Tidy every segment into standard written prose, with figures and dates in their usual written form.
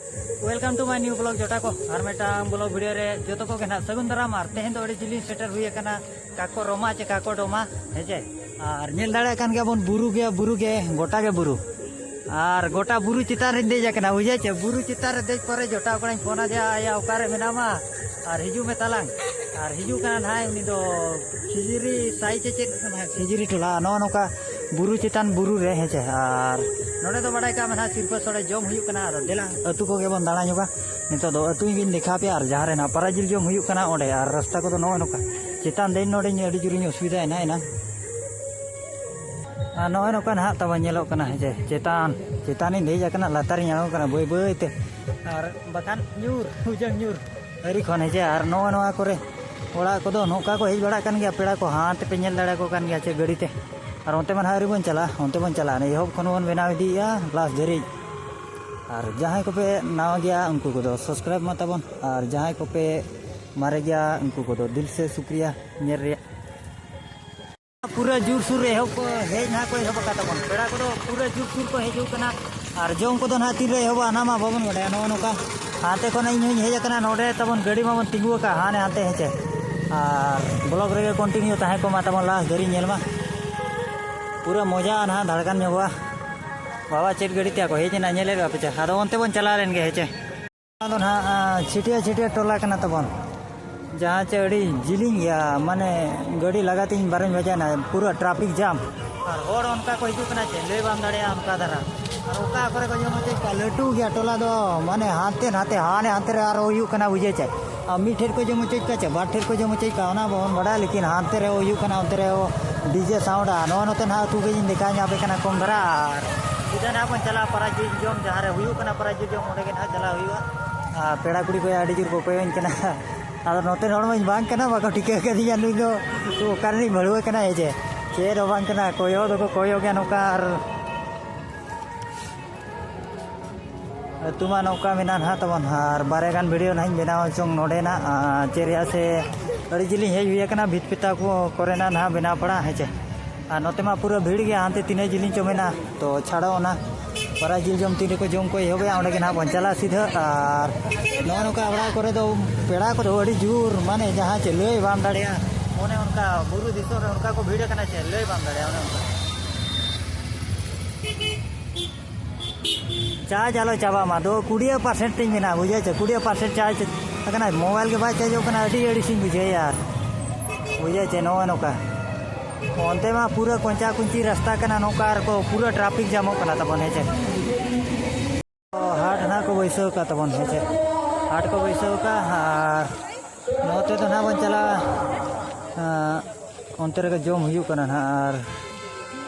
Welcome to my new blog जोटा को और मेटांग ब्लॉग वीडियो रे जोतो को केना सगुन दाराम आर तेहेन दो अड़ी जिली सेटर हुई कना काको रोमा चे काको डोमा हेजे और नेल दाड़े कान के बन बुरु के गोटा के बुरु और गोटा बुरु चितार रे देज कना बुझे चे बुरु चितार रे देज परे जोटा कोड़ा फोना जे आया ओकारे मेनामा और हिजू में तालांग और हिजू कना नाय उनी दो खिजिरी साई चे खिजिरी टोला नो नोका बुरु चितान बुरु रे हेजे और नोडे तो बड़ाई का मना सिरप सोड़े जम हुयु कना देला अतु को बन दाड़ा जोगा नितो दो अतु गिन देखा पे और जहां रे ना पराजिल जम हुयु कना ओडे और रास्ता को तो नो नोका चितान देन नोडे अड़ी जुरी असुविधा है ना नो नोका ना तब नेलो कना हेजे चितान चितान इन देज कना लातार यानो कना बय बय ते और बकान न्यूर हुजंग न्यूर अरी खन हेजे और नो नो करे ओड़ा को दो नोका को हेज बड़ा कन गया पेड़ा को हाथ पे नेल दाड़ा को कन गया चे गड़ी ते और उनते मन हारी बन चला एहब खन बन बनाव इदिया लास्ट धरी और जहाँ को पे नावा गया उनको को दो सब्सक्राइब मत तबन और जहाँ को पे मारे गया उनको को दो दिल से शुक्रिया नेर रे पूरा जुर सुर एहब को हेज ना को एहब का तबन पेड़ा को दो पूरा जुर सुर को हेजू कना और जम को दो ना तीन रे एहब आना मा बाबन बडे नो नोका हाथे को इन हेज कना नोडे तबन गाड़ी मा बन तिंगु का हाने हाथे हेचे और ब्लॉग रे कंटिन्यू ताहे को मा तबन लास्ट धरी नेल मा पूरा मजा ना धड़कन जोगा बाबा चेट गड़ी त्या को हेजना नेले पे आदो ओनते बन चला लेन गे हेचे आदो ना छिटिया छिटिया टोला कना तबन जहाँ चे अड़ी जिलिंग गया माने गाड़ी लगाती 12 बजे ना पूरा ट्रैफिक जाम और होड़ उनका को हिजू कना चे ले बाम दाड़े उनका धरा और ओका करे को जम चे लटू गया टोला दो माने हाथे नाते हाने हाथे रे और हुयू कना बुझे चे आ मीठेर को जम चे का बाठेर को जम चे का ना बोन बड़ा लेकिन हाथे रे हुयू कना उनते रे डीजे साउंड नो नोते ना तू के देखा पे कना कम धरा इधर ना चला पराजी जम जहाँ रे हुयू कना पराजी जम ओडे के ना चला हुयू पेड़ा कुड़ी को आडी जुर को कोयन कना आदो नोते हड़ में बांग कना बाको टिके कदिया नुई दो तो कारनी भड़ुए कना हेजे चे रो बांग कना कोयो दो कोयो के नोका तुमा नौका मेना ना तबन और बारे गान वीडियो ना बनाव चोंग नोडे ना चेरिया से अड़ी जिली हेज हुई कना भित पिता को करे ना बनाव पड़ा हेचे और नोते मा पूरा भीड़ गया हांते तीन जिली चमेना तो छाड़ो ना परा जिल जम तीन को जम को एहबे ओंडे के ना बंचला सीधा और नो नौका बड़ा करे दो पेड़ा को अड़ी जोर माने जहाँ चे लय बाम दाड़िया ओने उनका बुरु दिसो रे उनका को भीड़ कना चे लय बाम दाड़िया ओने उनका चार्ज आलो चाबा मा दो 20% तीन मेना बुझे चे 20% चार्ज कना मोबाइल के बाद चार्ज कना अड़ी अड़ी सिंह बुझे यार बुझे चे नो नौका ओनते मा पूरा कोंचा कुंची रास्ता कना नौका को पूरा ट्रैफिक जाम कना तबन हेचे हाट ना को बैसो का तबन हेचे हाट को बैसो का और नोते तो ना बन चला ओनते रे जम हुयु कना ना और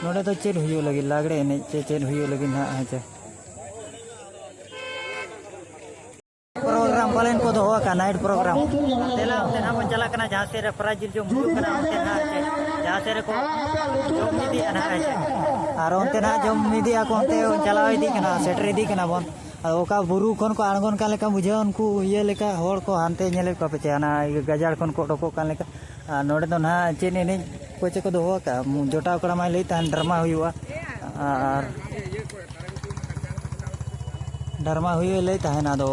नोडे तो चेड हुयु लगी लागड़े ने चेड हुयु लगी ना हेचे प्रोग्राम पालन को दो का नाइट प्रोग्राम तेला ना बन चला कना जहाँ से रे प्राइज जो मुलु कना ओनते ना जहाँ से रे को जम निदी ना हेचे और ओनते ना जम निदी को ओनते चला इदी कना सेटर इदी कना बन ओका बुरु खन को आणगोन का लेका बुझे उनको ये लेका होड़ को हानते नेले को पे ना गजाड़ खन को डको का लेका नोडे तो ना चेन एने कोचे को दो का जोटा कड़ा मा लई तान ड्रामा हुआ और ड्रामा हुई लई ताना दो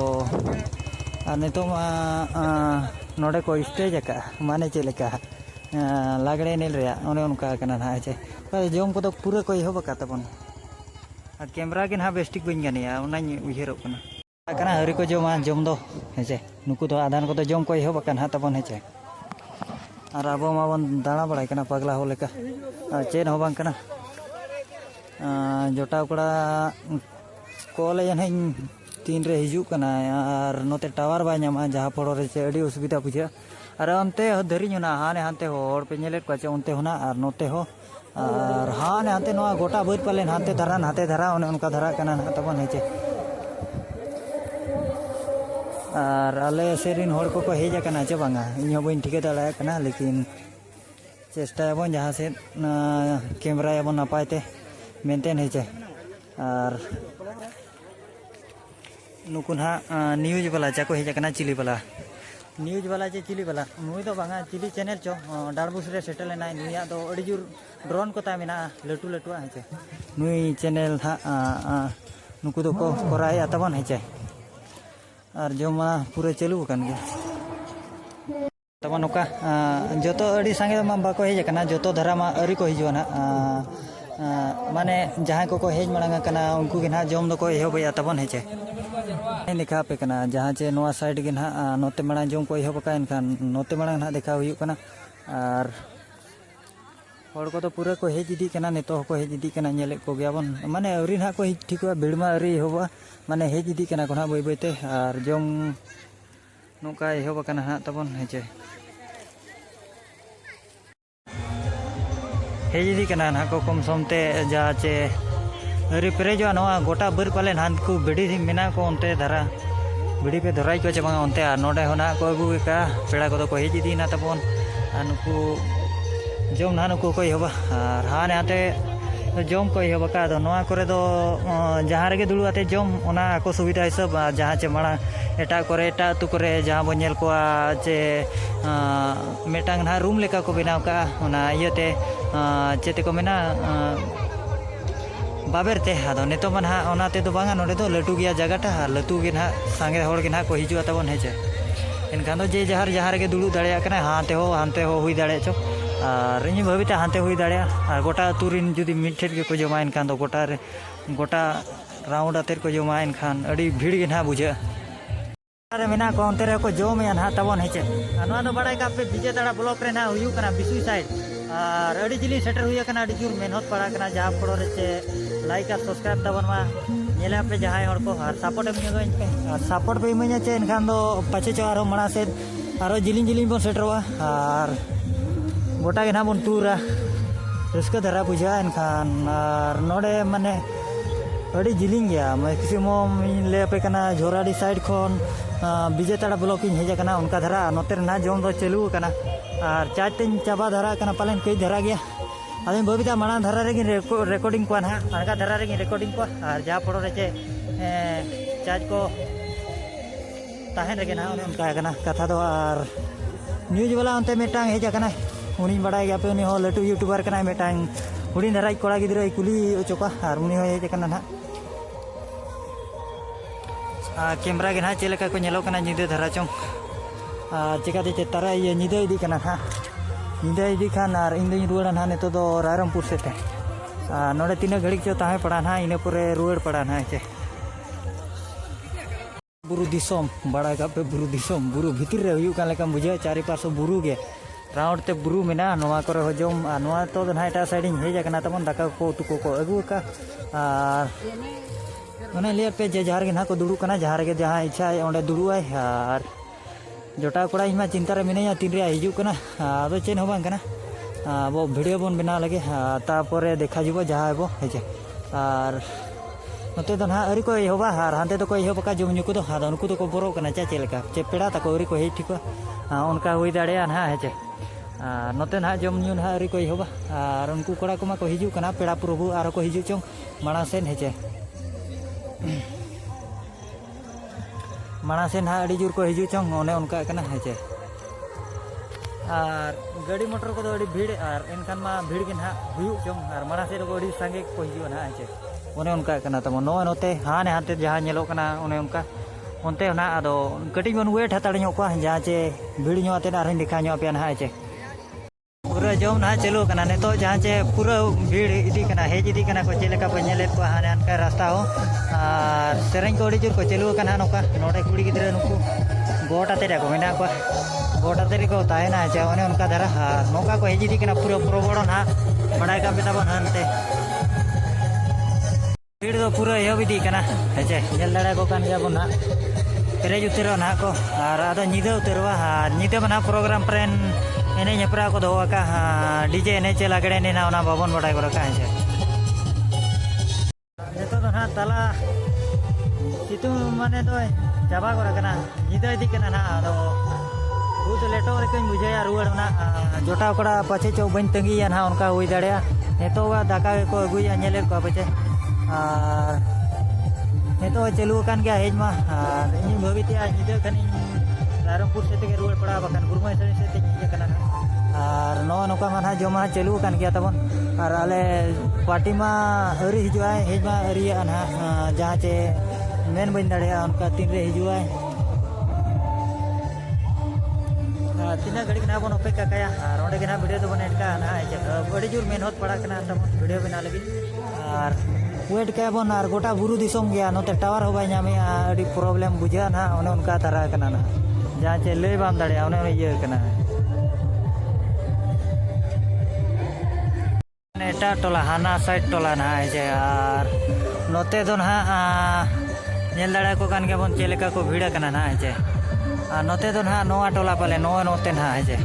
और नितो नोडे को स्टेज का माने चे लेका लागड़े नेल रे ओने उनका कना ना चे जम को तो पूरा को एहब का तबन कैमरा के ना बेस्टिक बन गनिया उहेरो कना हरी को जमा जम दो हेचे नुकु तो आधान को तो जम को एहब कना तबन हेचे और अब माबन दाड़ा बड़ाई कना पगला हो लेका चेन हो बांग कना जोटा कड़ा कॉल जन तीन रे हिजू कना और नोते टावर बा नामा जहाँ पड़ो रे चे अड़ी असुविधा बुझा और अंते धरी ना हाने हानते होड़ पे नेले को उनते होना और नोते हो और हाँ ने हाथे नवा गोटा बैठ पाले हाथे धरा ओने उनका धरा कना तबन हेचे और आले सेरिन होड़ को हेज कना चे बांगा इन बन ठिके दाड़ा कना लेकिन चेष्टायाबन जहाँ से कैमरायाबन नपायते मेनटेन हेचे और नुकुन हा न्यूज वाला चाको हेज कना चिली वाला न्यूज वाला चे चिली वाला नुई तो बांगा चिली चैनल चो डाड़बुस रे सेटल ना नुया तो अड़ी जुर ड्रोन को मेना लटू लटुआ हेचे नुई चैनल हा नुकु दो को कराया तबन हेचे और जम मा पूरा चालू kan gya तब नौका जो अड़ी सांगे बाको हेज जो धारा मा अरी को हिजुआ ना माने जहाँ को हेज मांगा उनको ना जम दो एहबा तबन हेचे देखा पे जहाँ चे नोआ साइड के ना नोते मांग जम को एहबा एनखान नोते मांग ना देखा हुआ और हर को पूरा को हेज इदी नितो को हेज इदी को बन माने अरी ना को ठीक भीड़ अरी एहबा माने हेज इदी को ना बै बैते और जम नौका एहबा हाँ तबन हेचे हेज इदी ना को कम समते जा चे अरी पेरेजा नवा गोटा बर पाले हान को बिड़ी मेना को अंते धारा बिड़ी पे धराई को चे अंते नोडे होना को अगू का पेड़ा को हेज इदी ना तबन नुकू जम ना नुकू को एहबा और हाने हाते जम को एहबा नवा करे दो जहाँ रेगे दुड़ुआते जम ओना को सुविधा हिसाब जहाँ चे माड़ा एटा करे एटा अतु करे जहाँ बो नेल कोआ चे मेटांग ना रूम लेका को बनाव का ओना इयते चेते को मेना बाबेरते आदो नितो मन हा ओनाते दो बांगा नोडे दो लटू गया जगहटा लटू गे ना सांगे होड़ गे ना को हिजुआ तबन हेचे इनखान दो जे जहाँ रेगे दुड़ू दाड़े हाते हो हुई दाड़े चो और इन भावीते हाते हुई दाड़े और गोटा तुरिन जुदी मिठेट के को जमा इनखान दो गोटा राउंड आते को जमा इनखान अड़ी भीड़ गे ना बुझे अरे मेना को अंते रे को जम या ना तबन हेचे नोआ दो बड़ाई का पे विजय दाड़ा ब्लॉक रे ना हुयु कना बिसुई साइड और अड़ी जिली सेटर हुई कना अड़ी जुर मेहनत पड़ा कना जहाँ पड़ो रे चे लाइक और सब्सक्राइब तबन मा नेला पे जहां हर को और सपोर्ट पे और सपोर्ट पे इमाኛ चे इनखान दो पाचे चो आरो मणा से आरो जिलिंग जिलिंग बन सेटरवा और गोटा के ना बन टूरा रस्का धरा बुझा इनखान और नोडे माने अड़ी जिलिंग गया मैक्सिमम ले पे कना झोराडी साइड खन विजय ताड़ा ब्लॉक इन हेजा कना उनका धरा नोते ना जम दो चालू कना और चार्ज तीन चाबा धरा कना पालन कई धरा गया अभी बबीता माना धारा रेगी रेकॉर्डिंग को ना अनका धारा रेगी रेकॉर्डिंग को और जहाँ पड़ो रे चे चार्ज को ताहन रेगे ना उनका कथा दो और न्यूज वाला अंते मेटांग हेजा कना उनी बड़ा गया पे उनी हो लटू यूट्यूबर कना मेटांग हुडी धारा कोड़ा गिद्रा कुली चोका और उनी हो हेजा कना ना कैमरा के ना चेलेका को नेलो कना निदे धारा चों चिकाते चे तारा ये निदे इदी कना ना निदा इदी खान और इन रुआड़ा ना नितो दो रायरमपुर से नोड़े तीन घड़ी चो ताहे पड़ा ना इन पुरे रुआड़ पड़ा ना चे बुरु दिसोम बड़ा का पे बुरु दिसोम बुरु भितर रे हुयु का लेका बुझे चारि पासो बुरु गे राउंड ते बुरु मेना नोआ करे हो जम नोआ तो ना एटा साइड हेज कना तमन दाका को उतु को अगु का और मने ले पे जे जहार के ना को दुडु कना जहार के जहां इच्छा ओंडे दुडु आय और जोटा कोड़ा इमा चिंता रे मिने तीन रे हिजू कना आदो चेन हो बांग कना अब वीडियो बन बना लगे तापरे देखा जीवो जहाँ बो हेजे और नोते दो ना अरी को एहबा और हांते तो को एहबा का जम न्यू को दो आदो उनको तो को बरो कना चा चेलका चे पेड़ा तको अरी को हेज ठीक उनका हुई दाड़े ना हेजे नोते ना जम न्यू ना अरी को एहबा और उनको कोड़ा को मा को हिजू कना पेड़ा प्रभु आरो को हिजू चों माणा सेन हेजे माणा से ना अड़ी जोर को हिजू चों ओने उनका कना हेचे और गाड़ी मोटर को अड़ी भीड़ और इनखान मा भीड़ के ना हुयु चों और माणा से को अड़ी संगे को हिजू ना हेचे ओने उनका कना तम नो नोते हाने हाते जहां नेलो कना ओने उनका ओनते ना आदो कटिंग बन वेट हताड़ ᱧᱚᱜ को जहां चे भीड़ ᱧᱚᱜ ते ना देखा ᱧᱚᱜ पे ना हेचे पूरा जम ना चलो कना ने तो जहां चे पूरा भीड़ इदी कना हेज इदी कना को चेलेका पे नेले को हाने अनका रास्ता हो और सेरेंग को अड़ी जोर को चलो कना नोका नोडे कुड़ी गिद्रा नुकु गोटा तेरे को मेना को गोटा तेरे को तायना चे ओने उनका धरा नोका को हेज इदी कना पूरा पूरा बड़ो ना बड़ाई का बेटा बन हनते भीड़ तो पूरा एहब इदी कना हेचे नेल दाड़ा को कान गया बन ना पेरेज उतरो ना को और आदो निदा उतरवा निदा बना प्रोग्राम प्रेन एने नेपरा को दो का डीजे एने चला गड़े ने ना ओना बाबन बड़ाई को रखा है नेतो तो ना तला सितु माने तो चाबा को रखना निदा इदी कना ना आदो बहुत लेटो रे कई बुझे यार रुआड़ ना जोटा कोड़ा पछे चो बन तंगी या ना उनका हुई दाड़या नेतो वा दाका को अगुया नेले को पछे और नेतो चलू कान गया हेज मा इन भविते निदा कनी रायरमपुर से तेगे रुआड़ पड़ा बकान गुरमाई सड़ी से तेगे कना और नो नोका माना जमा चलू कान गया तबन और आले पार्टी मा अरी हिजुआ हेज मा अरी ना जहाँ चे मेन बन दाड़े उनका तीन रे हिजुआ तीना घड़ी ना बन अपेक्षा कया और ओंडे के ना वीडियो तो बन एडका ना है बड़ी जोर मेहनत पड़ा कना तब वीडियो बना लगी और वेट कया बन और गोटा बुरु दिसोम गया नोते टावर हो बाय नामे अडी प्रॉब्लम बुझा ना ओने उनका तरह कना ना जहाँ चे लय बाम दाड़े ओने इये कना एटा टोला हाना साइड टोला ना है और नोते दो ना नेल दाड़ा को कान के बन चेलेका को भीड़ कना ना है और नोते दो ना नोआ टोला पाले नोते ना है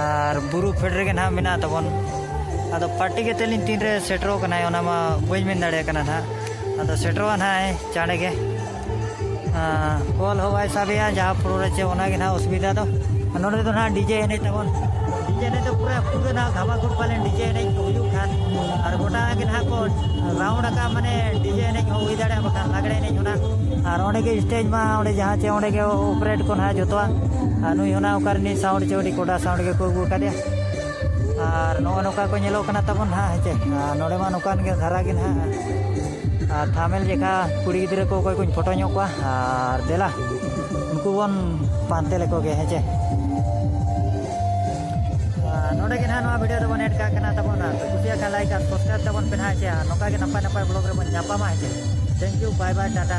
और बुरु फेडरे के ना मिना तबन अदो पार्टी के तेलिन तीन रे सेटरो कना ओना मा बई मेन दाड़े कना ना अदो सेटरो ना है चाड़े के कॉल हो वाय साबिया जहाँ प्रोरे चे ओना के ना असुविधा दो नोडे दो ना डीजे एने तबन डीजे ने तो पूरा ना घामाघूट पाले डीजे ने हुयु खान और गोटा के ना को राउंड का माने डीजे ने हुई दाड़े बखान लागड़े ने होना और ओंडे के स्टेज मा ओंडे जहाँ चे ओंडे के ऑपरेट को ना जोतवा नुई होना ओकर नि साउंड चौड़ी कोडा साउंड के को गु कादे और नो नोका को नेलो कना तबन हा हेचे नोडे मा नोकान के धारा के ना थामेल जेका कुड़ी गिद्रे को कोई कुछ फोटो ᱧᱚᱜ ᱠᱚᱣᱟ और देला उनको बन पानते लेको के हेचे नोडे के ना नोआ वीडियो तो बन एड का कना तबन तो कुसिया का लाइक और सब्सक्राइब तबन पे ना हेचे नोका के नपाय नपाय ब्लॉग रे बन जापा मा हेचे thank you bye bye Tata.